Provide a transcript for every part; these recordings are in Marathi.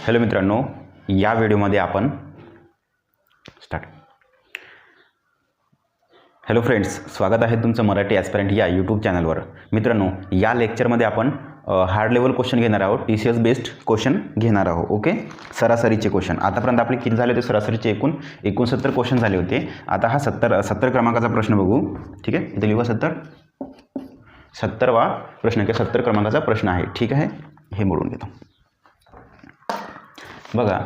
हॅलो मित्रांनो, या व्हिडिओमध्ये आपण हॅलो फ्रेंड्स, स्वागत आहे तुमचं मराठी ॲस्पिरंट या यूट्यूब चॅनलवर. मित्रांनो, या लेक्चरमध्ये आपण हार्ड लेवल क्वेश्चन घेणार आहोत. TCS बेस्ड क्वेश्चन घेणार आहोत. ओके, सरासरीचे क्वेश्चन. आतापर्यंत आपले किती झाले होते? सरासरीचे एकूण 69 क्वेश्चन झाले होते. आता हा 70 क्रमांकाचा प्रश्न बघू. ठीक आहे, इथे लिहू 70वा प्रश्न किंवा 70 क्रमांकाचा प्रश्न आहे. ठीक आहे, हे मोडून घेतो. बघा,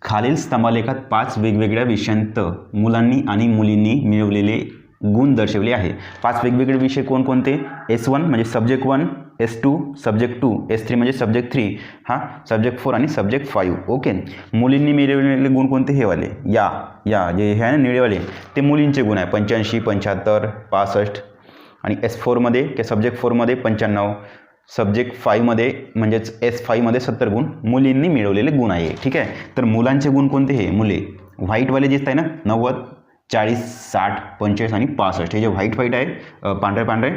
खालील स्तंभालेखात 5 वेगवेगळ्या विषयांत मुलांनी आणि मुलींनी मिळवलेले गुण दर्शवले आहे. 5 वेगवेगळे विषय कोणकोणते? S1 म्हणजे सब्जेक्ट 1, S2 सब्जेक्ट 2, S3 म्हणजे सब्जेक्ट 3, हा सब्जेक्ट 4 आणि सब्जेक्ट 5. ओके, मुलींनी मिळवलेले गुण कोणते? हे वाले, या जे हे आहे ना निळेवाले, ते मुलींचे गुण आहे. 85, 75, 65 आणि S4 मध्ये किंवा सब्जेक्ट 4 मध्ये 95, सब्जेक्ट 5 मध्ये म्हणजेच S5 मध्ये 70 गुण मुलींनी मिळवलेले गुण आहे. ठीक आहे, तर मुलांचे गुण कोणते? हे मुले व्हाईटवाले जे आहे ना, 90, 40, 60, 25 आणि 65, हे जे व्हाईट आहे, पांढरे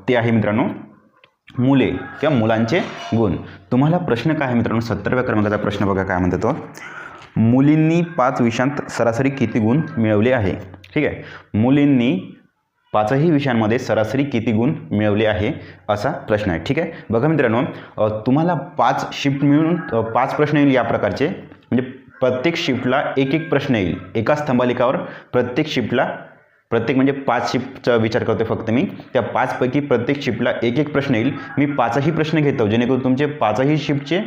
ते आहे मित्रांनो मुले किंवा मुलांचे गुण. तुम्हाला प्रश्न काय आहे मित्रांनो? 70व्या क्रमांकाचा प्रश्न बघा काय म्हणतो तो. मुलींनी 5 विषयांत सरासरी किती गुण मिळवले आहे? ठीक आहे, मुलींनी 5ही विषयांमध्ये सरासरी किती गुण मिळवले आहे असा प्रश्न आहे. ठीक आहे, बघा मित्रांनो, तुम्हाला 5 शिफ्ट मिळून 5 प्रश्न येईल या प्रकारचे. म्हणजे प्रत्येक शिफ्टला एक प्रश्न येईल. एका स्तंभालेखावर प्रत्येक म्हणजे 5 शिफ्टचा विचार करतो फक्त मी. त्या 5 पैकी प्रत्येक शिफ्टला एक प्रश्न येईल. मी 5ही प्रश्न घेतो जेणेकरून तुमचे 5ही शिफ्टचे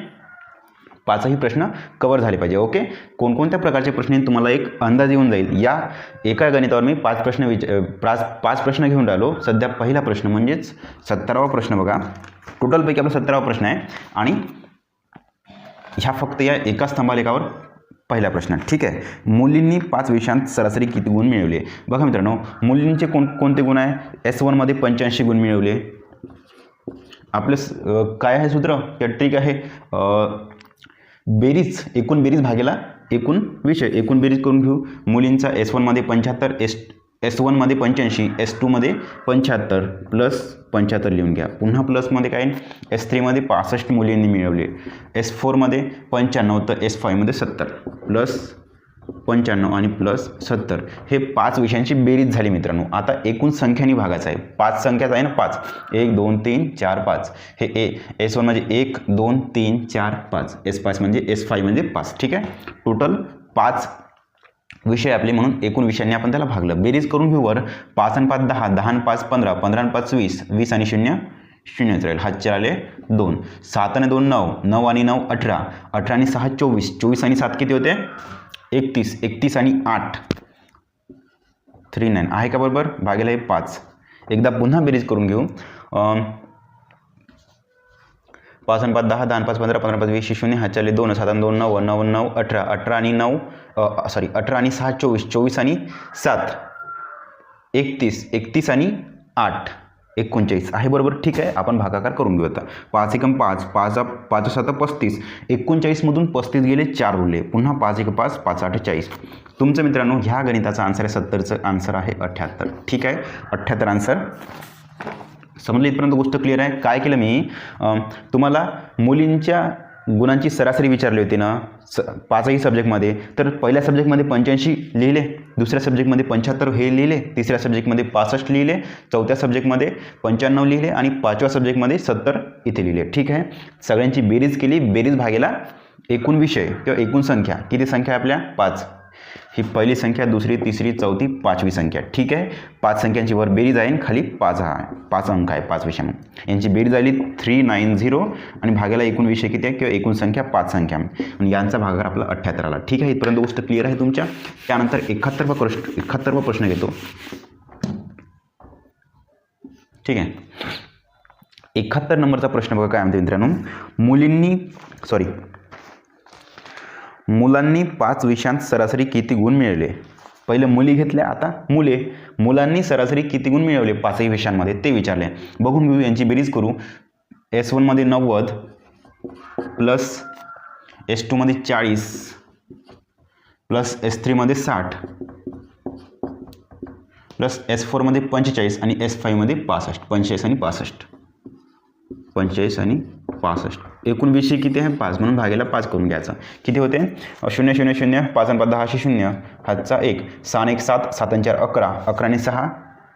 5ही प्रश्न कव्हर झाले पाहिजे. ओके, कोणकोणत्या प्रकारचे प्रश्न येईल तुम्हाला एक अंदाज येऊन जाईल. या एका गणितावर मी 5 प्रश्न घेऊन राहिलो. सध्या पहिला प्रश्न म्हणजेच 70वा प्रश्न बघा. टोटलपैकी आपला 70वा प्रश्न आहे आणि ह्या फक्त या एका स्तंभालेखावर पहिला प्रश्न. ठीक आहे, मुलींनी 5 विषयांत सरासरी किती गुण मिळवले? बघा मित्रांनो, मुलींचे कोणते गुण आहे? S1 मध्ये 85 गुण मिळवले. आपलं काय आहे सूत्र किंवा ट्रिक आहे? बेरीज, एकूण बेरीज भागेला एकूण विषय. एकूण बेरीज करून घेऊ. मुलींचा S1 मध्ये 75, S1 मध्ये 85, S2 मध्ये 75 प्लस 75 लिहून घ्या. पुन्हा प्लसमध्ये काय? S3 मध्ये 65 मुलींनी मिळवले. S4 मध्ये 95, तर S5 मध्ये 70 प्लस 95 आणि प्लस 70, हे 5 विषयांची बेरीज झाली मित्रांनो. आता एकूण संख्यानी भागायचं आहे. 5 संख्याच आहे ना, 5, 1 2 3 4 5. हे S1 म्हणजे 1 2 3 4 5, S5 म्हणजे S5 म्हणजे 5. ठीक आहे, टोटल 5 विषय आपले, म्हणून एकूण विषयांनी आपण त्याला भागलं. बेरीज करून घेऊ. वर 5 आणि 5 10, 10 आणि 5 15, 15 आणि 5 20, 20 आणि 0 0 राहील. हातचे आले 2, 7 आणि 2 9, 9 आणि 9 18, 18 आणि 6 24, 24 आणि 7 किती होते? 31, 31 आणि 8 39 आहे का बरोबर? भागेला हे 5. एकदा पुन्हा बेरीज करून घेऊ. 5 आणि 5 10, 10 आणि 5 15, 15 आणि 5 20, 0 हातचे आले 2, 7 आणि 2 9, 9 आणि 9 18, 18 आणि 9 18 आणि 6 24, 24 आणि 7 31, 31 आणि 8 39 आहे बरोबर. ठीक आहे, आपण भागाकार करून घेऊ. आता 5 एकम 5, 5 7 35, 39 मधून 35 गेले, 4 उरले. पुन्हा 5 1 5, 5 8 40. तुमचं मित्रांनो ह्या गणिताचा आन्सर आहे 70चं आन्सर आहे 78. ठीक आहे, 78 आन्सर. समजलं इथपर्यंत? गोष्ट क्लिअर आहे? काय केलं मी, तुम्हाला मुलींच्या गुणांची सरासरी विचारली होती ना 5ही सब्जेक्टमध्ये. तर पहिल्या सब्जेक्टमध्ये 85 लिहिले, दुसऱ्या सब्जेक्टमध्ये 75 हे लिहिले, तिसऱ्या सब्जेक्टमध्ये 65 लिहिले, चौथ्या सब्जेक्टमध्ये 95 लिहिले आणि 5व्या सब्जेक्टमध्ये 70 इथे लिहिले. ठीक आहे, सगळ्यांची बेरीज केली. बेरीज भागेला एकूण विषय किंवा एकूण संख्या. किती संख्या आपल्या? 5. ही पहिली संख्या, दुसरी, तिसरी, चौथी, 5वी संख्या. ठीक आहे, 5 संख्यांची वर बेरीज आहे, खाली 5 अंक आहे 5 विषयामध्ये. यांची बेरीज आली 390 आणि भागाला एकूण विषय किती आहे किंवा एकूण संख्या 5 संख्या आणि यांचा भागाकार आपला 78 आला. ठीक आहे, इथपर्यंत गोष्ट क्लिअर आहे तुमच्या. त्यानंतर 71वा प्रश्न घेतो. ठीक आहे, 71 नंबरचा प्रश्न बघा काय म्हणते मित्रांनो. मुलांनी 5 विषयांत सरासरी किती गुण मिळवले? पहिले मुली घेतल्या, आता मुलांनी सरासरी किती गुण मिळवले 5ही विषयांमध्ये ते विचारले. बघून घेऊ, यांची बेरीज करू. S1 मध्ये 90 प्लस S2 मध्ये 40 प्लस S3 मध्ये 60 प्लस S4 मध्ये 45 आणि S5 मध्ये 65, 45 आणि 65. 45 आणि 65. एकूण विषय किती आहे 5 म्हणून भागेला 5 करून घ्यायचा. किती होते 0 0 0 5 आणि 5 10 0 हातचा 1 6 आणि 1 7 7 आणि 4 11 11 आणि 6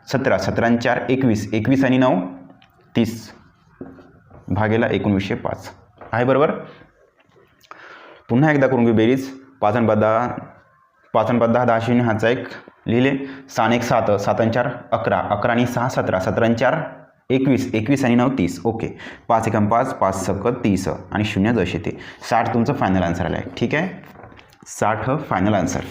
17 17 आणि 4 21 21 आणि 9 30 भागेला एकूण विषय 5 आहे. बरोबर. पुन्हा एकदा करून घेऊ बेरीज. 5 आणि 5 10 5 आणि 5 10 10 0 हातचा 1 लिहिले. 6 आणि 1 7 7 आणि 4 11 11 आणि 6 17 17 आणि 4 21 21 आणि 9 30. ओके. 5 एकम 5 5 सक 30 आणि 0 जसे ते 60 तुमचं फायनल आन्सर आलं आहे. ठीक आहे. 60 फायनल आन्सर.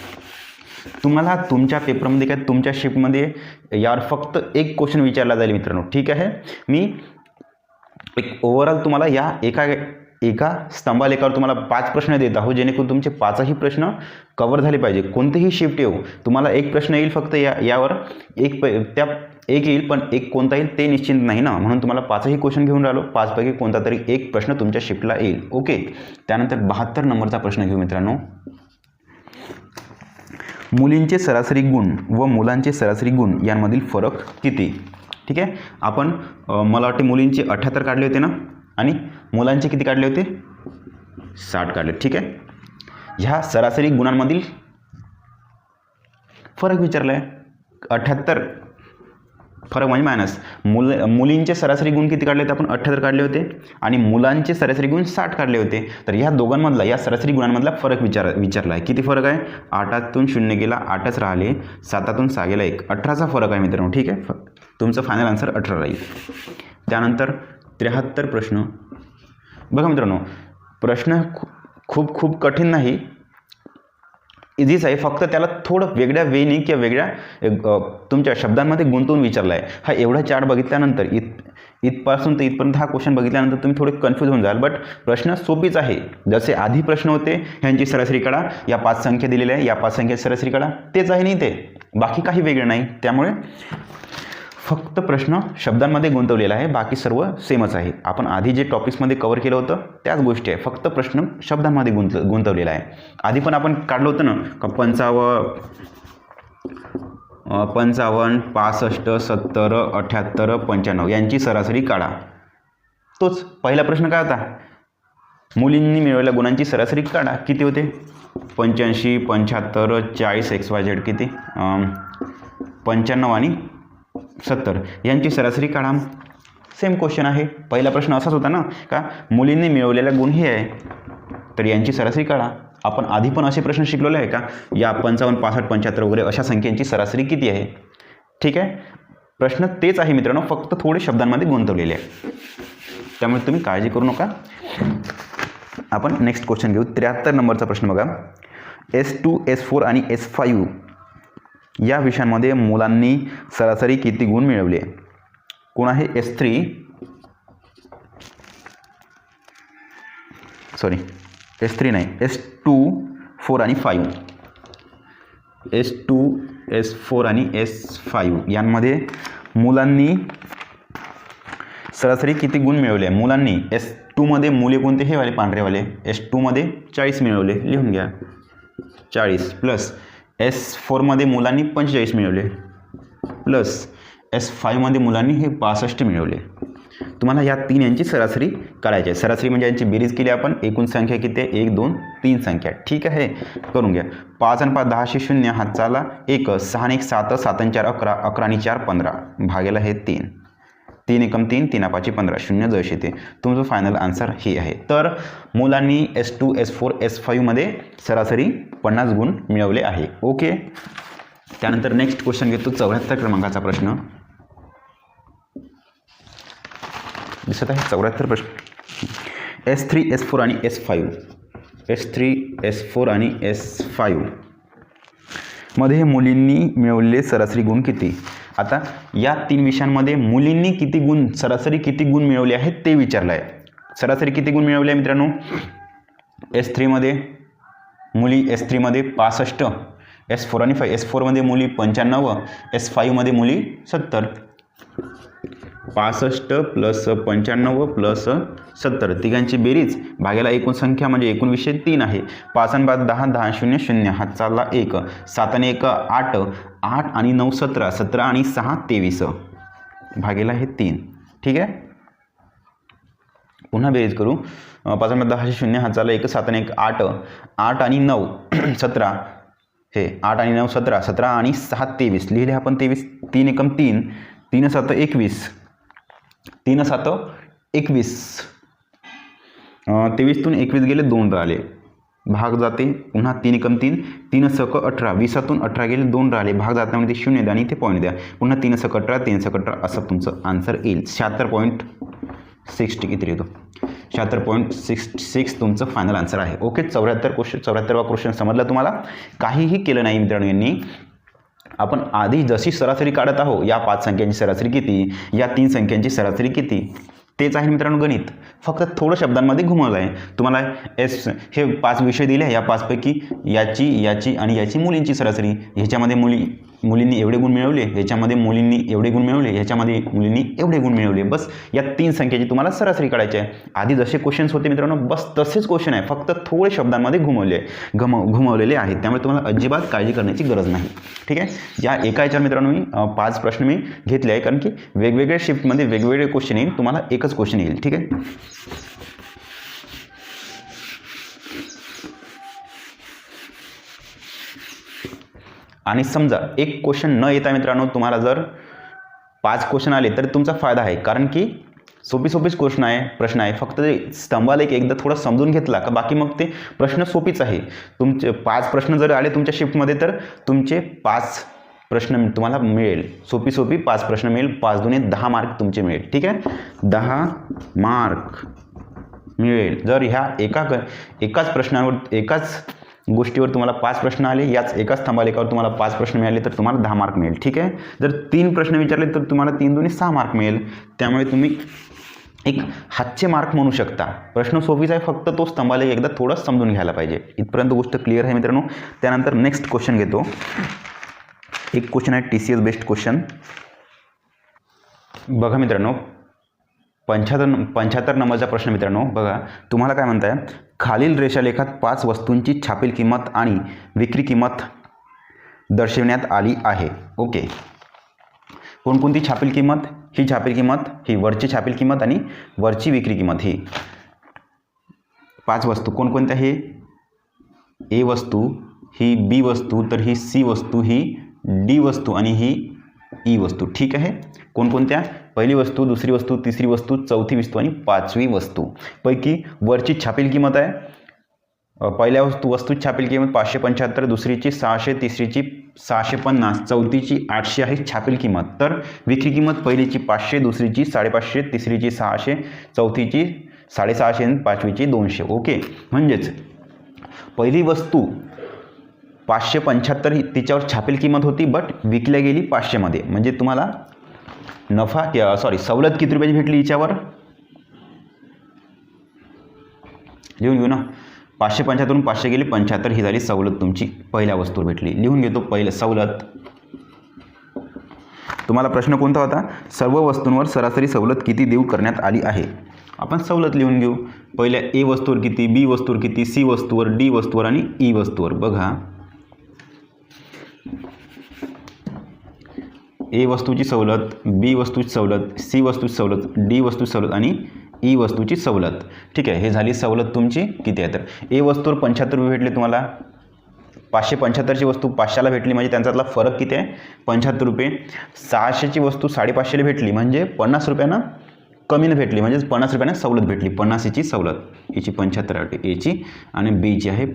तुम्हाला तुमच्या पेपरमध्ये काय तुमच्या शिफ्टमध्ये यावर फक्त एक क्वेश्चन विचारला जाईल मित्रांनो. ठीक आहे. मी एक ओव्हरऑल तुम्हाला या एका स्तंभालेखावर तुम्हाला 5 प्रश्न देत आहोत जेणेकरून तुमचे 5ही प्रश्न कव्हर झाले पाहिजे. कोणतेही शिफ्ट येऊ तुम्हाला एक प्रश्न येईल फक्त यावर एक येईल पण एक कोणता येईल ते निश्चित नाही ना. म्हणून तुम्हाला 5ही क्वेश्चन घेऊन राहिलो. 5 पैकी कोणता तरी एक प्रश्न तुमच्या शिफ्टला येईल. ओके. त्यानंतर 72 नंबरचा प्रश्न घेऊ मित्रांनो. मुलींचे सरासरी गुण व मुलांचे सरासरी गुण यांमधील फरक किती. ठीक आहे. आपण मला वाटते मुलींचे 78 काढले होते ना आणि मुलांचे किती काढले होते 60 काढले. ठीक आहे. ह्या सरासरी गुणांमधील फरक विचारला आहे. 78 फरक म्हणजे मायनस. मुलींचे सरासरी गुण किती काढले होते आपण 78 काढले होते आणि मुलांचे सरासरी गुण 60 काढले होते. तर ह्या दोघांमधला या सरासरी गुणांमधला फरक विचारला आहे. किती फरक आहे 8तून 0 गेला 8च राहिले 7तून 6 गेला 1 18चा फरक आहे मित्रांनो. ठीक आहे. तुमचं फायनल आन्सर 18 राहील. त्यानंतर 73 प्रश्न बघा मित्रांनो. प्रश्न खूप कठीण नाही, इझीच आहे. फक्त त्याला थोडं वेगळ्या वेने किंवा वेगळ्या तुमच्या शब्दांमध्ये गुंतवून विचारला आहे. हा एवढा चार्ट बघितल्यानंतर इथपासून तर इथपर्यंत हा क्वेश्चन बघितल्यानंतर तुम्ही थोडे कन्फ्यूज होऊन जाल. बट प्रश्न सोपीच आहे. जसे आधी प्रश्न होते ह्यांची सरासरी काढा, या 5 संख्या दिलेल्या आहे, या 5 संख्येची सरासरी काढा, तेच आहे नाही ते, बाकी काही वेगळं नाही. त्यामुळे फक्त प्रश्न शब्दांमध्ये गुंतवलेला आहे, बाकी सर्व सेमच आहे. आपण आधी जे टॉपिक्समध्ये कव्हर केलं होतं त्याच गोष्टी आहे, फक्त प्रश्न शब्दांमध्ये गुंतवलेला आहे. आधी पण आपण काढलं होतं ना का 55 65 70 78 95 यांची सरासरी काढा. तोच पहिला प्रश्न काय होता, मुलींनी मिळवलेल्या गुणांची सरासरी काढा. किती होते 85 75 40 XYZ किती 95 आणि 70 यांची सरासरी काढा. सेम क्वेश्चन आहे. पहिला प्रश्न असाच होता ना का मुलींनी मिळवलेला गुण हे आहे तर यांची सरासरी काढा. आपण आधी पण असे प्रश्न शिकलेले आहे का या 55 65 75 वगैरे अशा संख्यांची सरासरी किती आहे. ठीक आहे. प्रश्न तेच आहे मित्रांनो, फक्त थोडे शब्दांमध्ये गुंतवलेले आहे. त्यामुळे तुम्ही काळजी करू नका. आपण नेक्स्ट क्वेश्चन घेऊ. 73 नंबरचा प्रश्न बघा. S2 S4 आणि S5 या विषयांमध्ये मुलांनी सरासरी किती गुण मिळवले. कोण आहे S3 नाही S2 4 आणि 5 S2 S4 आणि S5 यांमध्ये मुलांनी सरासरी किती गुण मिळवले. मुलांनी S2 मध्ये मुले कोणते हे वाले पांढरेवाले S2 मध्ये 40 मिळवले, लिहून घ्या 40 प्लस S4 मध्ये मुलांनी 45 मिळवले प्लस S5 मध्ये मुलांनी हे 62 मिळवले. तुम्हाला या 3 यांची सरासरी काढायची आहे. सरासरी म्हणजे यांची बेरीज केली आपण. एकूण संख्या किती आहे 1 2 3 संख्या. ठीक आहे. करून घ्या. 5 आणि 5 10 0 हातचाला 1 6 आणि 1 7 7 आणि 4 11 11 आणि 4 15 भागेला हे 3 3 एकम 3 3 5 15 0 जसे येते. तुमचं फायनल आन्सर हे आहे. तर मुलांनी S2 S4 S5 मध्ये सरासरी 50 गुण मिळवले आहे. ओके. त्यानंतर नेक्स्ट क्वेश्चन घेतो 74 क्रमांकाचा प्रश्न. दिसत आहे 74 प्रश्न. S3 S4 आणि S5 S3 S4 आणि S5 मध्ये मुलींनी मिळवलेले सरासरी गुण किती. आता या 3 विषयांमध्ये मुलींनी किती गुण सरासरी किती गुण मिळवले आहेत ते विचारलं आहे. सरासरी किती गुण मिळवले आहे मित्रांनो. S3 मध्ये मुली S3 मध्ये 65 S4 आणि 5 S4 मध्ये मुली 95 S5 मध्ये मुली 70. 65 प्लस 95 प्लस 70 तिघांची बेरीज भागायला एकूण संख्या म्हणजे एकूण विषय 3 आहे. 5 आणि 5 10 10 0 0 हात चालला 1 7 आणि 1 8 8 आणि 9 17 17 आणि 6 23 भागेला हे 3. ठीक आहे. पुन्हा बेरीज करू. 5 10 0 हाताला 1 7 आणि 1 8 8 आणि 9 17 हे 8 आणि 9 17 17 आणि 6 23 लिहिले आपण 23 3 एकम 3 3 7 21 3 7 21 23तून 21 गेले 2 राहिले भाग जाते पुन्हा 3 एकम 3 3 सक 18 20तून 18 गेले 2 राहिले भाग जातामध्ये 0 द्या आणि इथे पॉईंट द्या पुन्हा 3 सक 18 3 सक 18 असं तुमचं आन्सर येईल. 76.60 किती येतो 76.66 तुमचं फायनल आन्सर आहे. ओके 74वा क्वेश्चन समजला तुम्हाला. काहीही केलं नाही मित्रांनो यांनी. आपण आधी जशी सरासरी काढत आहोत या 5 संख्यांची सरासरी किती या 3 संख्यांची सरासरी किती तेच आहे मित्रांनो गणित. फक्त थोडं शब्दांमध्ये घुमवलं आहे. तुम्हाला हे 5 विषय दिले या 5 पैकी याची आणि याची मुलींची सरासरी ह्याच्यामध्ये मुलींनी एवढे गुण मिळवले ह्याच्यामध्ये मुलींनी एवढे गुण मिळवले ह्याच्यामध्ये मुलींनी एवढे गुण मिळवले. बस या 3 संख्येची तुम्हाला सरासरी काढायची आहे. आधी जसे क्वेश्चन्स होते मित्रांनो बस तसेच क्वेश्चन आहे फक्त थोडे शब्दांमध्ये घुमवलेले आहेत. त्यामुळे तुम्हाला अजिबात काळजी करण्याची गरज नाही. ठीक आहे. या एका याच्यावर मित्रांनो मी 5 प्रश्न मी घेतले आहे कारण की वेगवेगळ्या शिफ्टमध्ये वेगवेगळे क्वेश्चन येईल. तुम्हाला एकच क्वेश्चन येईल. ठीक आहे. आणि समजा एक क्वेश्चन न येता मित्रांनो तुम्हाला जर 5 क्वेश्चन आले तर तुमचा फायदा आहे कारण की सोपीच प्रश्न आहे फक्त स्तंभाला एकदा थोडं समजून घेतला का बाकी मग ते प्रश्न सोपीच आहे. तुमचे 5 प्रश्न जर आले तुमच्या शिफ्टमध्ये तर तुमचे 5 प्रश्न तुम्हाला मिळेल. सोपी 5 प्रश्न मिळेल. 5 दुने 10 मार्क तुमचे मिळेल. ठीक आहे. 10 मार्क मिळेल जर ह्या एकाच प्रश्नावर एकाच गोष्टीवर तुम्हाला 5 प्रश्न आले याच एकाच स्तंभालेखावर तुम्हाला 5 प्रश्न मिळाले तर तुम्हाला 10 मार्क मिळेल. ठीक आहे. जर 3 प्रश्न विचारले तर तुम्हाला 3 दुने 6 मार्क मिळेल. त्यामुळे तुम्ही एक हातचे मार्क म्हणू शकता. प्रश्न सोपीच आहे फक्त तो स्तंभालेख एकदा थोडं समजून घ्यायला पाहिजे. इथपर्यंत गोष्ट क्लिअर आहे मित्रांनो. त्यानंतर नेक्स्ट क्वेश्चन घेतो. एक क्वेश्चन आहे TCS बेस्ड क्वेश्चन. बघा मित्रांनो 75 नंबरचा प्रश्न मित्रांनो. बघा तुम्हाला काय म्हणताय खालील रेषालेखात 5 वस्तूंची छापील किंमत आणि विक्री किंमत दर्शविण्यात आली आहे. ओके. कोणकोणती छापील किंमत ही छापील किंमत ही वरची छापील किंमत आणि वरची विक्री किंमत ही 5 वस्तू कोणकोणत्या हे A वस्तू ही B वस्तू तर ही C वस्तू ही D वस्तू आणि ही E वस्तू. ठीक आहे. कोणकोणत्या पहिली वस्तू दुसरी वस्तू तिसरी वस्तू चौथी वस्तू आणि 5वी वस्तू पैकी वरची छापील किंमत आहे. पहिल्या वस्तूची छापील किंमत 575 दुसरीची 600 तिसरीची 650 चौथीची 800 आहे छापील किंमत. तर विक्री किंमत पहिलीची 500 दुसरीची 550 तिसरीची 600 चौथीची 650 आणि 5वीची 200. ओके. म्हणजेच पहिली वस्तू 575 तिच्यावर छापील किंमत होती बट विकल्या गेली 500 मध्ये. म्हणजे तुम्हाला सवलत किती रुपयाची भेटली हिच्यावर लिहून घेऊ ना. 575 500 गेले 75 ही झाली सवलत तुमची पहिल्या वस्तूवर भेटली. लिहून घेतो पहिलं सवलत. तुम्हाला प्रश्न कोणता होता सर्व वस्तूंवर सरासरी सवलत किती देऊ करण्यात आली आहे. आपण सवलत लिहून घेऊ. पहिल्या A वस्तूवर किती B वस्तूवर किती C वस्तूवर D वस्तूवर आणि E वस्तूवर. बघा A वस्तूची सवलत B वस्तूची सवलत C वस्तूची सवलत D वस्तूची सवलत आणि E वस्तूची सवलत. ठीक आहे. हे झाली सवलत तुमची किती आहे तर A वस्तूवर 75 रुपये भेटले तुम्हाला. 575ची वस्तू 500ला भेटली म्हणजे त्यांच्यातला फरक किती आहे 75 रुपये. 600ची वस्तू 550ला भेटली म्हणजे 50 रुपयानं कमीनं भेटली म्हणजे 50 रुपयानं सवलत भेटली. 50ची सवलत याची 75 याची आणि Bची आहे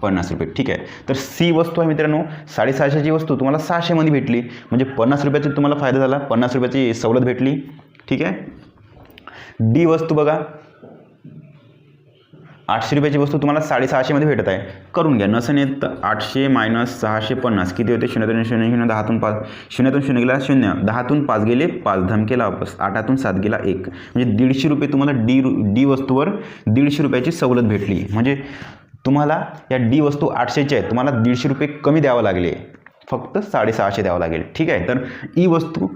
50 रुपये. ठीक आहे. तर C वस्तू आहे मित्रांनो 650ची वस्तू तुम्हाला 600 मध्ये भेटली म्हणजे 50 रुपयाची तुम्हाला फायदा झाला. 50 रुपयाची सवलत भेटली. ठीक आहे. D वस्तू बघा 800 रुपयाची वस्तू तुम्हाला 650 मध्ये भेटत आहे. करून घ्या नसेल येत तर 800 - 650 किती होते 0 0 0 0 10तून 5 0तून 0 गेला 0 10तून 5 गेले 5 धम केला वापस 8तून 7 गेला 1 म्हणजे 150 रुपये तुम्हाला D वस्तूवर 150 रुपयाची सवलत भेटली. म्हणजे तुम्हाला या D वस्तू 800ची आहे तुम्हाला 150 रुपये कमी द्यावं लागले फक्त 650 द्यावं लागेल. ठीक आहे. तर E वस्तू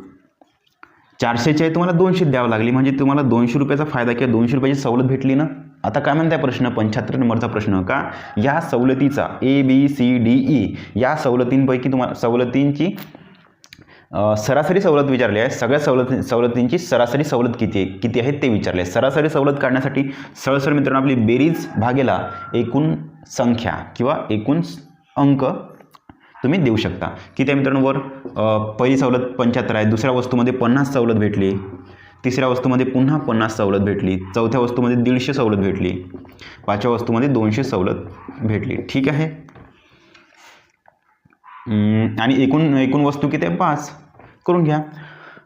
400ची आहे तुम्हाला 200 द्यावं लागली म्हणजे तुम्हाला 200 रुपयाचा फायदा किंवा 200 रुपयाची सवलत भेटली ना. आता काय म्हणताय प्रश्न 75 नंबरचा प्रश्न का या सवलतीचा A B C D E या सवलतींपैकी तुम्हाला सवलतींची सरासरी सवलत विचारली आहे. सगळ्या सवलतींची सरासरी सवलत किती आहे ते विचारले आहे. सरासरी सवलत काढण्यासाठी सरळ मित्रांनो आपली बेरीज भागेला एकूण संख्या किंवा एकूण अंक तुम्ही देऊ शकता. किती आहे मित्रांनो? वर पहिली सवलत 75 आहे, दुसऱ्या वस्तूमध्ये 50 सवलत भेटली, तिसऱ्या वस्तूमध्ये पुन्हा 50 सवलत भेटली, चौथ्या वस्तूमध्ये 150 सवलत भेटली, पाचव्या वस्तूमध्ये 200 सवलत भेटली. ठीक आहे. आणि एकूण वस्तू किती आहे? 5. करून घ्या.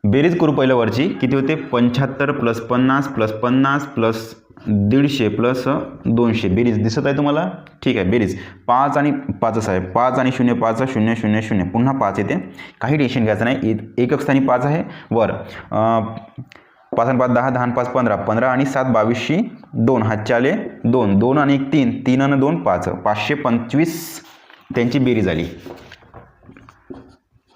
बेरीज करू पहिलं वरची. किती होते? 75 + 50 + 50 + 150 + 200. बेरीज दिसत आहे तुम्हाला? ठीक आहे. बेरीज 5 आणि 5च आहे. 5 आणि 0 5 0 0 0 पुन्हा 5 येते. काही टेन्शन घ्यायचं नाही. एकक स्थानी 5 आहे. वर 5 आणि 5 10, 10 आणि 5 15, 15 आणि 7 22, 2 हातचे आले 2, 2 आणि 1 3, 3 आणि 2 5, 525 त्यांची बेरीज आली.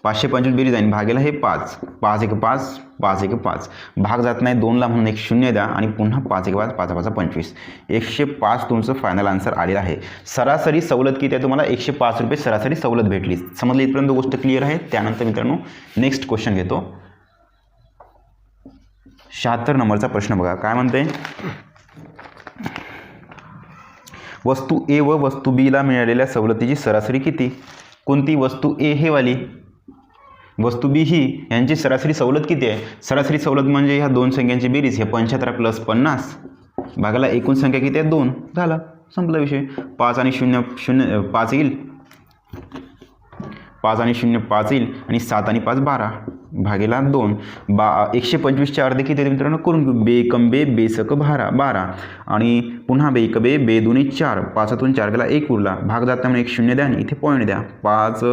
525 बेरीज आणि भागेला हे 5, 5 1 5, 5 1 5, भाग जात नाही 2ला म्हणून 1 0 द्या आणि पुन्हा 5 1 5, 5 5 25, 105 तुमचं फायनल आन्सर आलेलं आहे. सरासरी सवलत किती आहे? तुम्हाला 105 रुपये सरासरी सवलत भेटली. समजली? इथपर्यंत गोष्ट क्लिअर आहे. त्यानंतर मित्रांनो नेक्स्ट क्वेश्चन घेतो. 76 नंबरचा प्रश्न बघा. काय म्हणते? वस्तू ए व वस्तू बी ला मिळालेल्या सवलतीची सरासरी किती? कोणती? वस्तू ए हे वाली, वस्तू बी ही, यांची सरासरी सवलत किती आहे? सरासरी सवलत म्हणजे ह्या दोन संख्यांची बेरीज. हे 75 + 50 भागाला एकूण संख्या किती आहे? 2. झालं, संपला विषय. 5 आणि 0 0 5 येईल, 5 आणि 0 5 येईल आणि 7 आणि 5 12 भागेला 2. 125चे अर्धे किती आहेत मित्रांनो? करून घेऊ. बे एकम बे, बे सक 12 आणि पुन्हा बे एक बे, बे दोन्ही 4, 5तून 4 गेला 1 उरला, भाग जाता म्हणून 1 0 द्या आणि इथे पॉईंट द्या. 5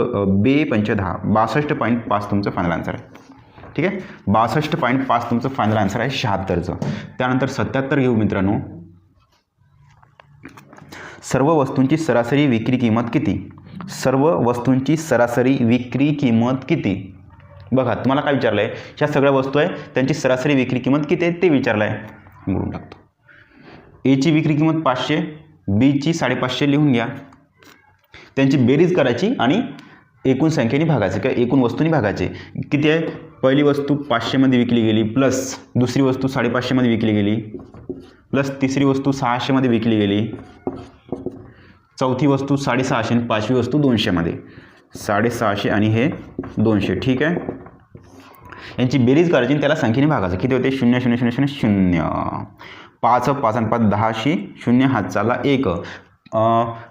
बे 5 10, 62.5 तुमचं फायनल आन्सर आहे. ठीक आहे. 62.5 तुमचं फायनल आन्सर आहे 76चं. त्यानंतर 77 घेऊ मित्रांनो. सर्व वस्तूंची सरासरी विक्री किंमत किती? सर्व वस्तूंची सरासरी विक्री किंमत किती? बघा, तुम्हाला काय विचारलं आहे? ह्या सगळ्या वस्तू आहे, त्यांची सरासरी विक्री किंमत किती आहे ते विचारलं आहे. म्हणून टाकतो. एची विक्री किंमत 500, बीची 550 लिहून घ्या. त्यांची बेरीज करायची आणि एकूण संख्येने भागायचे किंवा एकूण वस्तूंनी भागायचे. किती आहे? पहिली वस्तू 500 विकली गेली, प्लस दुसरी वस्तू 550 विकली गेली, प्लस तिसरी वस्तू 600 विकली गेली, चौथी वस्तू 650 आणि पाचवी वस्तू 200 650 आणि हे 200. ठीक आहे. यांची बेरीज करायची आणि त्याला संख्येने भागायचं. किती होते? 0 0 0 0 0. 5 5 आणि 5 10, 0 हात चालला 1,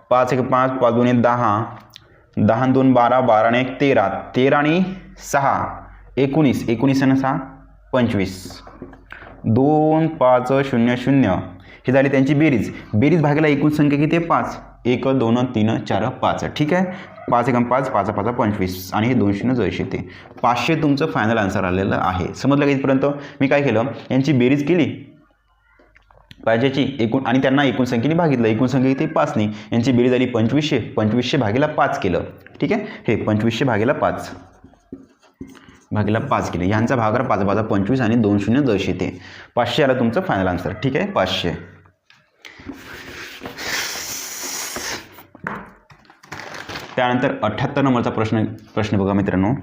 5 1 5, 5 2 10, 10 आणि 2 12, 12 आणि 1 13, 13 आणि 6 19, 19 आणि 6 25, 2 5 0 0 हे झाली त्यांची बेरीज. बेरीज भागेला एकूण संख्या किती आहे? 5, 1 2 3 4 5. ठीक आहे. 5 1 5, 5 5 25 आणि हे 200 जैसे ते 500 तुमचं फायनल आन्सर आलेलं आहे. समजलं का इथपर्यंत? मी काय केलं? यांची बेरीज केली पाहिजेची एकूण आणि त्यांना एकूण संख्येने भागितलं. एकूण संख्या किती? 5 नाही. यांची बेरीज आली 2500. 2500 भागेला 5 केलं. ठीक आहे. हे 2500 भागेला 5 केले. यांचा भागाकार 5 5 25 आणि 200 जैसे ते 500 आला तुमचं फायनल आन्सर. ठीक आहे. 500. त्यानंतर 78 नंबरचा प्रश्न बघा मित्रांनो.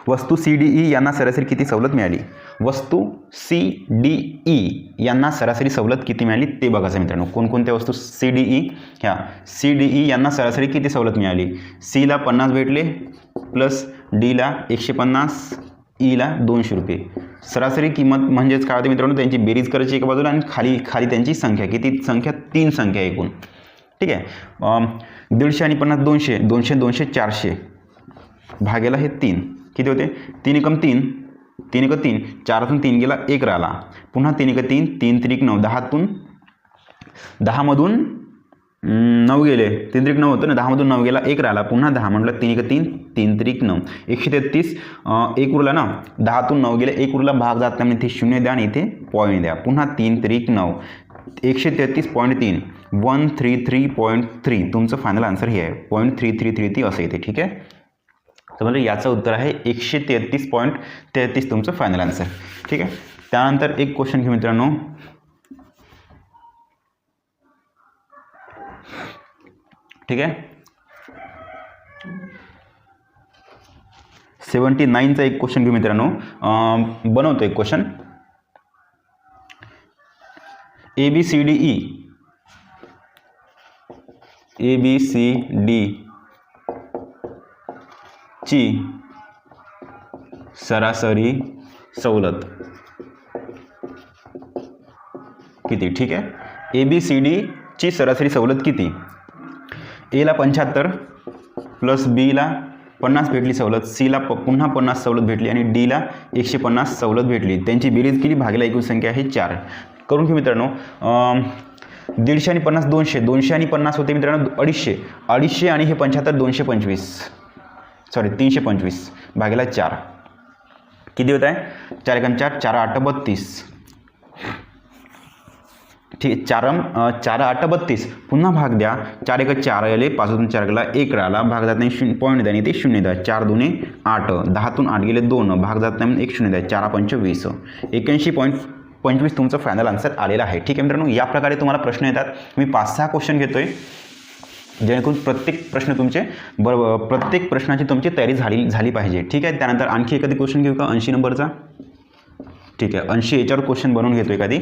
वस्तू CDE यांना सरासरी किती सवलत मिळाली? वस्तू CDE यांना सरासरी सवलत किती मिळाली ते बघायचं मित्रांनो. कोणकोणत्या वस्तू CDE? ह्या CDE यांना सरासरी किती सवलत मिळाली? C ला 50 भेटले, प्लस D ला 150, E ला 200 रुपये. सरासरी किंमत म्हणजेच काय होते मित्रांनो? त्यांची बेरीज करायची एका बाजूला आणि खाली त्यांची संख्या. किती संख्या? 3 संख्या एकूण. ठीक आहे. 150 आणि 50 200, 200 200 400 भागेला हे 3. किती होते? 3 एकम 3, 3 एक 3, 4तून 3 गेला 1 राहिला, पुन्हा 3 एक 3, 3 3 9, 10 मधून 9 गेले, 3 3 9 होतं ना, 10 मधून 9 गेला 1 राहिला, पुन्हा 10 म्हटलं 3 एक 3, 3 3 9, 133. 1 उरला ना, 10तून 9 गेले 1 उरला, भाग जात नाही इथे 0 द्या आणि इथे पॉईंट द्या. पुन्हा 3 3 9, 133.3, 133.3 तुमचं फायनल आन्सर हे आहे. 0.333 असं येते. ठीक आहे. समजलं? याचं उत्तर आहे 133.33 तुमचं फायनल आन्सर. ठीक आहे. त्यानंतर एक क्वेश्चन घेऊ मित्रांनो. ठीक आहे. 79चा एक क्वेश्चन घेऊ मित्रांनो. बनवतो एक क्वेश्चन. ABCD ची सरासरी सवलत किती. ठीक आहे. ABCD ची सरासरी सवलत किती. एला 75 प्लस बीला 50 भेटली सवलत, सीला पुन्हा 50 सवलत भेटली आणि डीला 150 सवलत भेटली. त्यांची बेरीज केली, भागीला एकूण संख्या आहे 4. करून घेऊ मित्रांनो. 150 आणि 50 200, 200 आणि 50 होते मित्रांनो 250, 250 आणि हे 75 225, सॉरी 325 भागीला 4 किती होत आहे. 4 एकम 4, 4 8 32. ठीक. 4 8 32. पुन्हा भाग द्या. 4 1 4 आले, 5 4 गेला 1 राहिला, भाग जात नाही पॉईंट द्या आणि ते 0 द्या. 4 2 8, 10 8 गेले 2, भाग जात नाही म्हणून 1 0 द्या. 4 5 20, 81.25 तुमचं फायनल आन्सर आलेला आहे. ठीक आहे मित्रांनो. या प्रकारे तुम्हाला प्रश्न येतात. मी 5-6 क्वेश्चन घेतोय जेणेकरून प्रत्येक प्रश्नाची तुमची तयारी झाली पाहिजे. ठीक आहे. त्यानंतर आणखी एखादी क्वेश्चन घेऊ का 80 नंबरचा. ठीक आहे. 80 याच्यावर क्वेश्चन बनवून घेतो एखादी.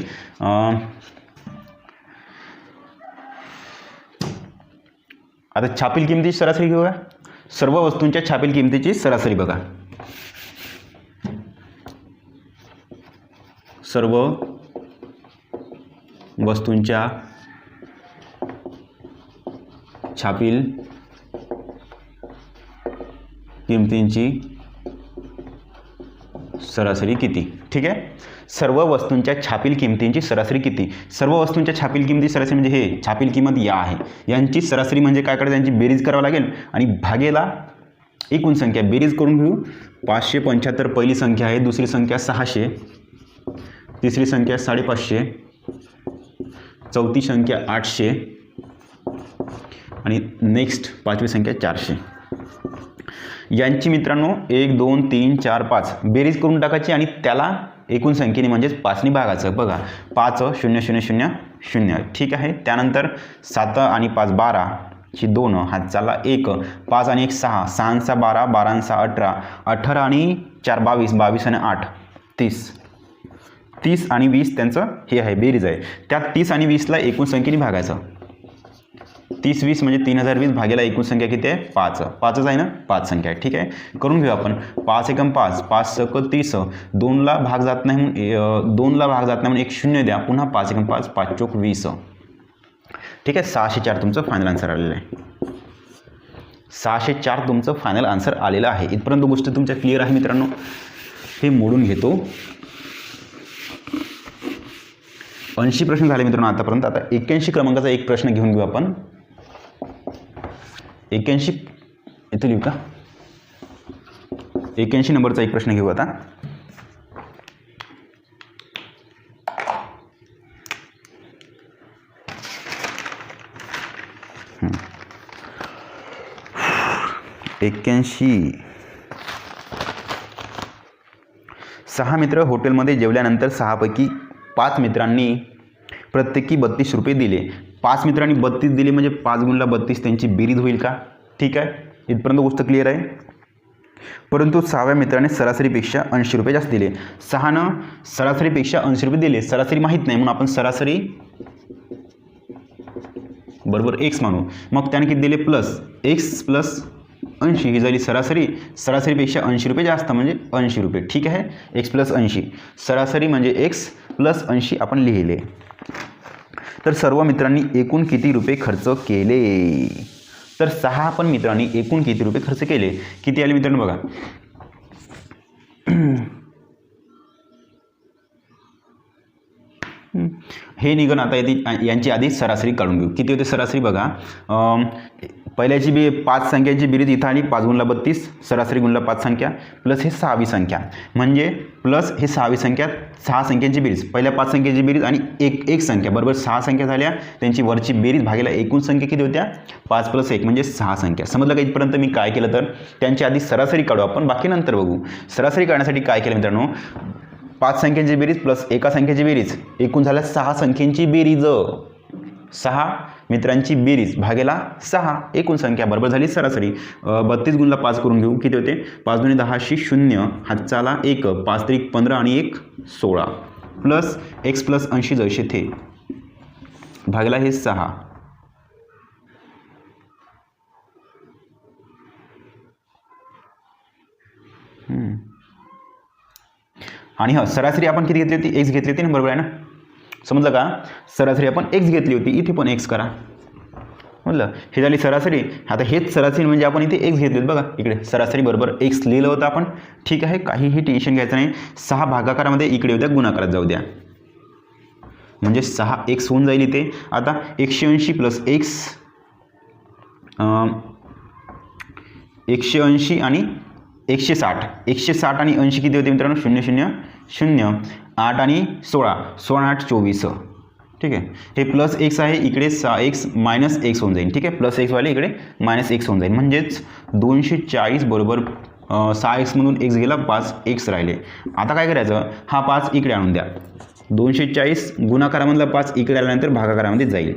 आता छापील किमतीची सरासरी घेऊ का. सर्व वस्तूंच्या छापील किमतीची सरासरी बघा. सर्व वस्तूंच्या छापील किमतींची सरासरी किती. ठीक आहे. सर्व वस्तूंच्या छापील किमतींची सरासरी किती. सर्व वस्तूंच्या छापील किमती सरासरी म्हणजे हे छापील किंमत या आहे. यांची सरासरी म्हणजे काय करायचं, यांची बेरीज करावं लागेल आणि भागेला एकूण संख्या. बेरीज करून घेऊ. 575 पहिली संख्या आहे, दुसरी संख्या 600, तिसरी संख्या 550, चौथी संख्या 800 आणि नेक्स्ट पाचवी संख्या 400. यांची मित्रांनो 1 2 3 4 5 बेरीज करून टाकायची आणि त्याला एकूण संख्येने म्हणजेच 5ने भागायचं. बघा 5 0 0 0 0. ठीक आहे. त्यानंतर 7 आणि 5 12 ची 2 हात चालला 1, 5 आणि 1 6, 6 आणि 6 12, 12 आणि 6 18, 18 आणि 4 22, 22 आणि 8 30, 30 आणि 20 त्यांचं हे आहे बेरीज आहे. त्यात 30 आणि 20ला एकूण संख्येने भागायचं. 30 20 म्हणजे 3020 भागेला एकूण संख्या किती आहे 5. 5च आहे ना, 5 संख्या आहे. ठीक आहे. करून घेऊ आपण. 5 एकम 5, 5 सक 30, 2ला भाग जात नाही म्हणून 2ला भाग जात नाही म्हणून 1 0 द्या. पुन्हा 5 एकम 5, 5 चोक 20. ठीक आहे. 604 तुमचं फायनल आन्सर आलेलं आहे. 604 तुमचं फायनल आन्सर आलेलं आहे. इथपर्यंत गोष्ट तुमच्या क्लिअर आहे मित्रांनो. हे मोडून घेतो. 80 प्रश्न झाले मित्रांनो आतापर्यंत. आता 81 क्रमांकाचा एक प्रश्न घेऊन घेऊ आपण. 81 इथे लिहू का. 81 नंबरचा एक प्रश्न घेऊ आता. एक्क्याऐंशी. 6 मित्र हॉटेलमध्ये जेवल्यानंतर 6 पैकी 5 मित्रांनी प्रत्येकी 32 रुपये दिले. 5 मित्रांनी 32 दिले म्हणजे 5 गुणिले 32 त्यांची बेरीज होईल का. ठीक आहे. इथपर्यंत गोष्ट क्लिअर आहे. परंतु 6व्या मित्राने सरासरीपेक्षा 80 रुपये जास्त दिले. 6नं सरासरीपेक्षा 80 रुपये दिले. सरासरी माहीत नाही म्हणून आपण सरासरी बरोबर x मानू. मग त्याने किती दिले प्लस x प्लस 80 ही झाली सरासरी. सरासरीपेक्षा 80 रुपये जास्त म्हणजे 80 रुपये. ठीक आहे. x प्लस 80 सरासरी म्हणजे x प्लस 80 आपण लिहिले. तर सर्व मित्रांनी एकूण किती रुपये खर्च केले. तर 6 पण मित्रांनी एकूण किती रुपये खर्च केले. किती आले मित्रांनो बघा. हे निघन. आता यांची आधी सरासरी काढून घेऊ. किती होते सरासरी बघा. पहिल्याची 5 संख्यांची बेरीज इथं आली 5 गुणिले 32 सरासरी गुणिले 5 संख्या प्लस हे 6वी संख्या म्हणजे प्लस हे 6वी संख्या 6 संख्यांची बेरीज. पहिल्या 5 संख्यांची बेरीज आणि एक संख्या बरोबर 6 संख्या झाल्या. त्यांची वरची बेरीज भागीला एकूण संख्या किती होत्या 5 प्लस 1 म्हणजे 6 संख्या. समजलं का इथपर्यंत. मी काय केलं तर त्यांची आधी सरासरी काढू आपण, बाकी नंतर बघू. सरासरी काढण्यासाठी काय केलं मित्रांनो. 5 संख्यांची बेरीज प्लस एका संख्येची बेरीज एकूण झाल्या 6 संख्यांची बेरीज. 6 मित्रांची बेरीज भागेला 6 एकूण संख्या बरोबर झाली सरासरी. 32 गुणला 5 करून घेऊ, किती होते 5 दुणे 10 0 हातचाला 1 5 त्रिक 15 आणि 1 16 प्लस x प्लस 80 जैसे थे भागेला हे 6. आणि हा सरासरी आपण किती घेतली होती, x घेतली होती ना, बरोबर आहे ना, समजलं का. सरासरी आपण x घेतली होती, इथे पण x करा, म्हटलं हे झाली सरासरी. आता हेच सरासरी म्हणजे आपण इथे x घेतली होती बघा, इकडे सरासरी बरोबर x लिहिलं होतं आपण, ठीक आहे, काहीही टेन्शन घ्यायचं नाही. 6 भागाकारामध्ये इकडे उद्या गुणाकारात जाऊ द्या, म्हणजे 6x होऊन जाईल इथे. आता 180 प्लस x 180 आणि 160 160 आणि 80 किती होते मित्रांनो 0 0 0 8 आणि 16 16 8 24. ठीक आहे, हे प्लस x आहे इकडे 6x मायनस x होऊन जाईल. ठीक आहे, प्लस x वाले इकडे मायनस x होऊन जाईल, म्हणजेच 240 बरोबर 6x मधून x गेला 5x राहिले. आता काय करायचं, हा 5 इकडे आणून द्या, 240 गुणाकारामधला 5 इकडे आल्यानंतर भागाकारामध्ये जाईल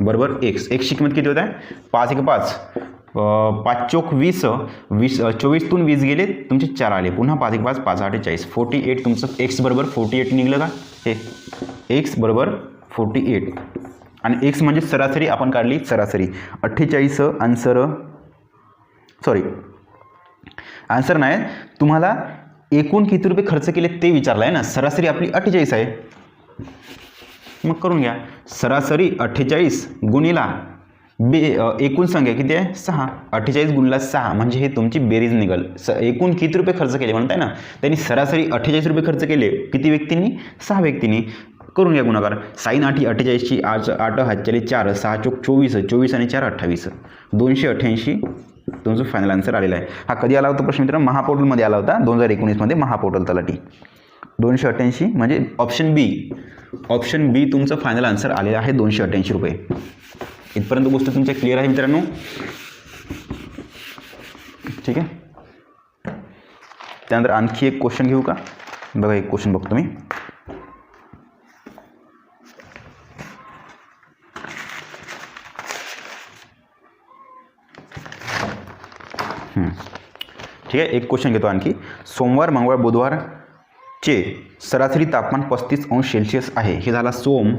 बरोबर x. ची किंमत किती होत आहे 5 1 5 5 चोक 20 20 24तून 20 गेले तुमचे 4 आले, पुन्हा 5 1 5 5 8 40 48 तुमचं x बरोबर 48 निघलं का, हे x बरोबर 48 आणि x म्हणजे सरासरी आपण काढली सरासरी 48 आन्सर, सॉरी आन्सर नाही, तुम्हाला एकूण किती रुपये खर्च केले ते विचारलं आहे ना. सरासरी आपली 48 आहे, मग करून घ्या. सरासरी 48 गुणिला एकूण संख्या किती आहे 6, 48 गुणिला 6 म्हणजे हे तुमची बेरीज निघल. एकूण किती रुपये खर्च केले म्हणताय ना, त्यांनी सरासरी 48 रुपये खर्च केले, किती व्यक्तींनी 6 व्यक्तींनी. करून घ्या गुणाकार. साईन 8 48ची 8 हातच्याले 4 6 चोक 24 24 आणि 4 28 288 तुमचं फायनल आन्सर आलेला आहे. हा कधी आला होता प्रश्न मित्र, महापोर्टलमध्ये आला होता 2019 मध्ये, महापोर्टल तलाठी 288 म्हणजे ऑप्शन बी तुमचं फायनल आन्सर आलेलं आहे 288 रुपये. इथपर्यंत गोष्ट तुमच्या क्लिअर आहे मित्रांनो, ठीक आहे. त्यानंतर आणखी एक क्वेश्चन घेऊ का, बघा एक क्वेश्चन बघतो मी. ठीक आहे, एक क्वेश्चन घेतो आणखी. सोमवार मंगळवार बुधवारचे सरासरी तापमान 35 अंश सेल्सिअस आहे. हे झाला सोम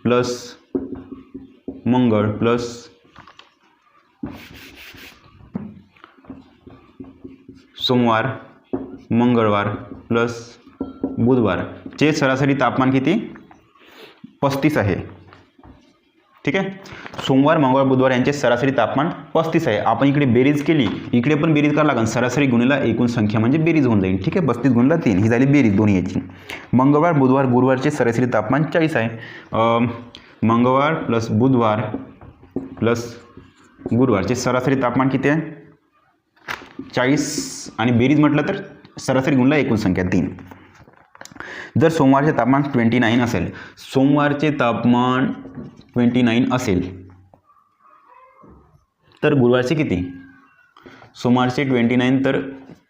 प्लस मंगळ प्लस सोमवार मंगळवार प्लस बुधवारचे सरासरी तापमान किती 35 आहे. ठीक आहे, सोमवार मंगळवार बुधवार यांचे सरासरी तापमान 35 आहे. आपण इकडे बेरीज केली, इकडे पण बेरीज करावं लागेल, सरासरी गुणिला एकूण संख्या म्हणजे बेरीज होऊन जाईल. ठीक आहे, 35 गुणिला 3 ही झाली बेरीज दोन्ही याची. मंगळवार बुधवार गुरुवारचे सरासरी तापमान 40 आहे. मंगळवार प्लस बुधवार प्लस गुरुवारचे सरासरी तापमान किती आहे 40 आणि बेरीज म्हटलं तर सरासरी गुणिला एकूण संख्या 3. जर सोमवारचे तापमान 29 असेल, सोमवारचे तापमान 29 असेल तर गुरुवारचे किती, सोमवारचे 29 तर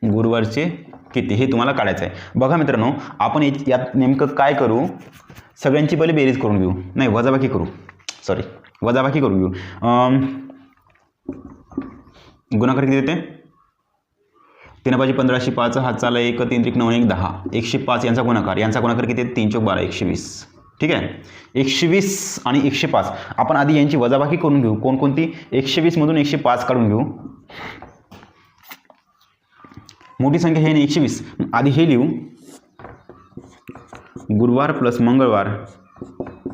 गुरुवारचे किती हे तुम्हाला काढायचं आहे. बघा मित्रांनो, आपण यात नेमकं काय करू, सगळ्यांची पहिले बेरीज करून घेऊ, नाही वजाबाकी करू, सॉरी वजाबाकी करून घेऊ. गुणाकार किती देते 3 5 15 5 हातचाला 1 3 3 9 1 10 105 यांचा गुणाकार किती 3 4 12 120. ठीक आहे, 120 आणि 105 आपण आधी यांची वजाबाकी करून घेऊ. कोणकोणती 120 मधून 105 काढून घेऊ. मोठी संख्या हे 120, आधी हे लिहू. गुरुवार प्लस मंगळवार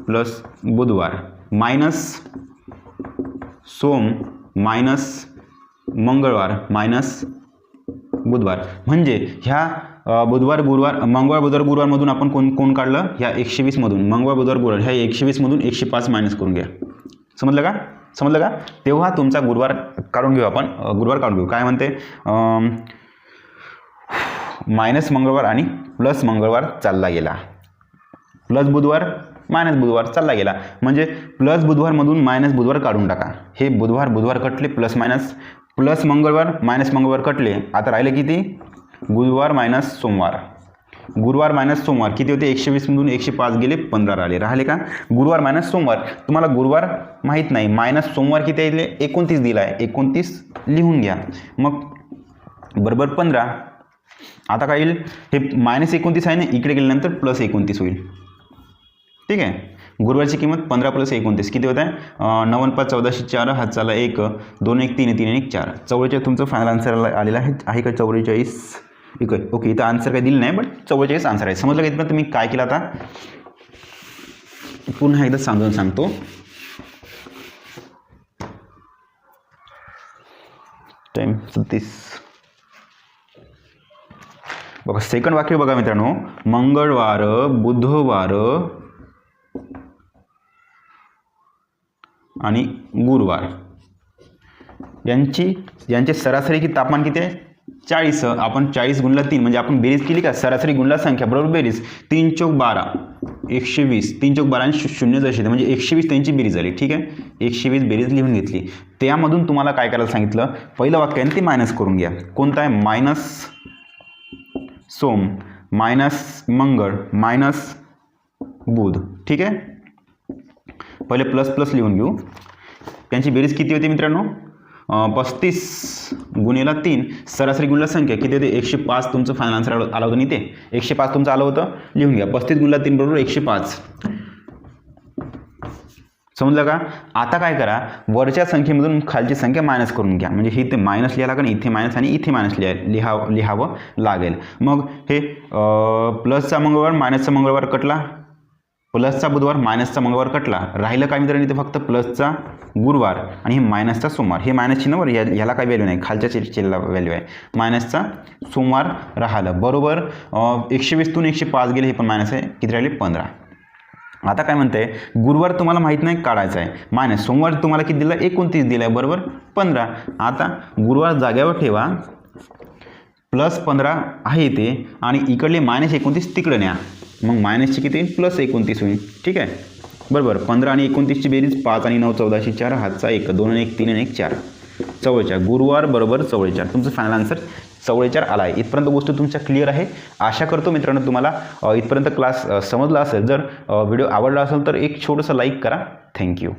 प्लस बुधवार मायनस सोम मायनस मंगळवार मायनस बुधवार, म्हणजे ह्या बुधवार गुरुवार मंगळवार बुधवार गुरुवारमधून आपण कोण काढलं, ह्या 120 मधून मंगळवार बुधवार गुरुवार ह्या 120 मधून 105 मायनस करून घ्या. समजलं का तेव्हा तुमचा गुरुवार काढून घेऊ आपण. गुरुवार काढून घेऊ. काय म्हणते, मायनस मंगळवार आणि प्लस मंगळवार चालला गेला, प्लस बुधवार मायनस बुधवार चालला गेला, म्हणजे प्लस बुधवारमधून मायनस बुधवार काढून टाका. हे बुधवार कटले, प्लस मायनस, प्लस मंगळवार मायनस मंगळवार कटले. आता राहिले किती, गुरुवार मायनस सोमवार. गुरुवार मायनस सोमवार किती होते 120 मधून 105 गेले 15 राहिले का गुरुवार मायनस सोमवार तुम्हाला गुरुवार माहीत नाही मायनस सोमवार किती आहे 29 दिला आहे 29 लिहून घ्या मग बरोबर 15 आता काय येईल हे -29 आहे ना इकडे गेल्यानंतर +29 होईल ठीक आहे गुरुवारची किंमत 15 + 29 किती होत आहे 9 5 1404 हात चाला 1 2 1 3 3 1 4 44 तुमचं फायनल आन्सर आलेला आहे का 44 ओके इथं आन्सर काही दिलं नाही बट 44 आन्सर आहे समजलं का इथं तुम्ही काय केलं आता पुन्हा एकदा समजावून सांगतो टाइम 37 बघा सेकंड वाक्य बघा मित्रांनो मंगळवार बुधवार आणि गुरुवार यांचे सरासरी किती तापमान किती आहे 40 आपण 40 गुणला 3 म्हणजे आपण बेरीज केली का सरासरी गुणला संख्या बरोबर बेरीज 3 चौक 12 120 3 चौक 12 आणि 0 जसे म्हणजे 120 त्यांची बेरीज झाली ठीक आहे 120 बेरीज लिहून घेतली त्यामधून तुम्हाला काय करायला सांगितलं पहिलं वाक्य आहे ते मायनस करून घ्या कोणतं आहे मायनस सोम मायनस मंगळ मायनस बुध ठीक आहे पहिले प्लस प्लस लिहून घेऊ त्यांची बेरीज किती होती मित्रांनो 35 गुणिले 3 सरासरी गुणिले संख्या किती होते 105 तुमचं फायनल आन्सर आलं होतं नाही ते 105 तुमचं आलं होतं लिहून घ्या 35 गुणिले 3 बरोबर 105 समजलं का आता काय करा वरच्या संख्येमधून खालची संख्या मायनस करून घ्या म्हणजे हे इथे मायनस लिहायला लागेल इथे मायनस आणि इथे मायनस लिहावं लागेल मग हे प्लसचा मंगळवार मायनसचा मंगळवार कटला प्लसचा बुधवार मायनसचा मंगळवार कटला राहिलं काय मित्रांनो इथे फक्त प्लसचा गुरुवार आणि हे मायनसचा सोमवार हे मायनस चिन्हवर ह्याला काही व्हॅल्यू नाही खालच्या चिन्हाला व्हॅल्यू आहे मायनसचा सोमवार राहिलं बरोबर 120तून 105 गेले हे पण मायनस आहे किती राहिले 15 आता काय म्हणते गुरुवार तुम्हाला माहीत नाही काढायचं आहे मायनस सोमवार तुम्हाला किती दिला 29 दिला आहे बरोबर 15 आता गुरुवार जाग्यावर ठेवा +15 आहे इथे आणि इकडले -29 तिकडे न्या मग मायनसची किती येईल +29 होईल ठीक आहे बरोबर 15 आणि 29ची बेरीज 5 आणि 9 1404 हातचा 1 2 आणि 1 3 आणि 1 4 44 गुरुवार बरोबर 44 तुमचं फायनल आन्सर 44 आला आहे इथपर्यंत गोष्ट तुमच्या क्लिअर आहे आशा करतो मित्रांनो तुम्हाला इथपर्यंत क्लास समजला असेल जर व्हिडिओ आवडला असेल तर एक छोटंसं लाईक करा थँक्यू